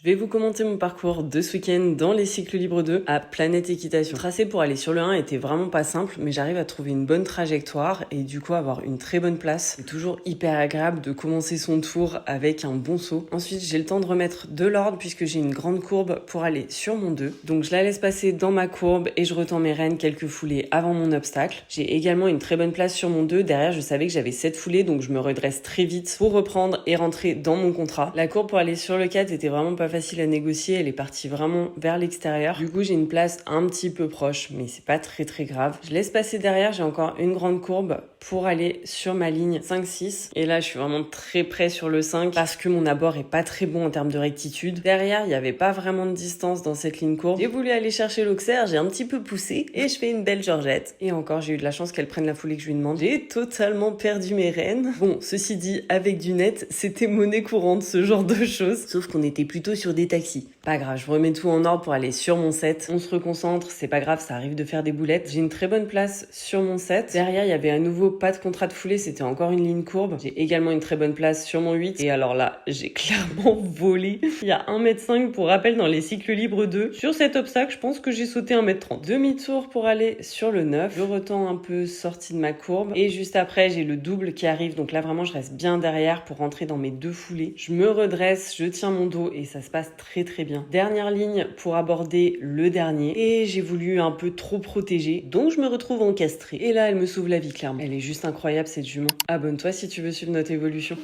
Je vais vous commenter mon parcours de ce week-end dans les cycles libres 2 à Planète Équitation. Le tracé pour aller sur le 1 était vraiment pas simple, mais j'arrive à trouver une bonne trajectoire et du coup avoir une très bonne place. C'est toujours hyper agréable de commencer son tour avec un bon saut. Ensuite, j'ai le temps de remettre de l'ordre puisque j'ai une grande courbe pour aller sur mon 2. Donc je la laisse passer dans ma courbe et je retends mes rênes quelques foulées avant mon obstacle. J'ai également une très bonne place sur mon 2. Derrière, je savais que j'avais 7 foulées, donc je me redresse très vite pour reprendre et rentrer dans mon contrat. La courbe pour aller sur le 4 était vraiment pas facile à négocier, elle est partie vraiment vers l'extérieur. Du coup, j'ai une place un petit peu proche, mais c'est pas très grave. Je laisse passer derrière, j'ai encore une grande courbe pour aller sur ma ligne 5-6. Et là, je suis vraiment très près sur le 5 parce que mon abord est pas très bon en termes de rectitude. Derrière, il n'y avait pas vraiment de distance dans cette ligne courbe. J'ai voulu aller chercher l'auxerre, j'ai un petit peu poussé et je fais une belle georgette. Et encore, j'ai eu de la chance qu'elle prenne la foulée que je lui demande. J'ai totalement perdu mes rênes. Bon, ceci dit, avec du net, c'était monnaie courante, ce genre de choses. Sauf qu'on était plutôt sur des taxis. Pas grave, je remets tout en ordre pour aller sur mon 7. On se reconcentre, c'est pas grave, ça arrive de faire des boulettes. J'ai une très bonne place sur mon 7. Derrière, il y avait à nouveau pas de contrat de foulée, c'était encore une ligne courbe. J'ai également une très bonne place sur mon 8. Et alors là, j'ai clairement volé. Il y a 1,5 m pour rappel dans les cycles libres 2. Sur cet obstacle, je pense que j'ai sauté 1,30 m. Demi-tour pour aller sur le 9. Je retends un peu sorti de ma courbe. Et juste après, j'ai le double qui arrive. Donc là, vraiment, je reste bien derrière pour rentrer dans mes 2 foulées. Je me redresse, je tiens mon dos et ça se passe très bien. Dernière ligne pour aborder le dernier. Et j'ai voulu un peu trop protéger. Donc je me retrouve encastrée. Et là, elle me sauve la vie, clairement. Elle est juste incroyable, cette jument. Abonne-toi si tu veux suivre notre évolution.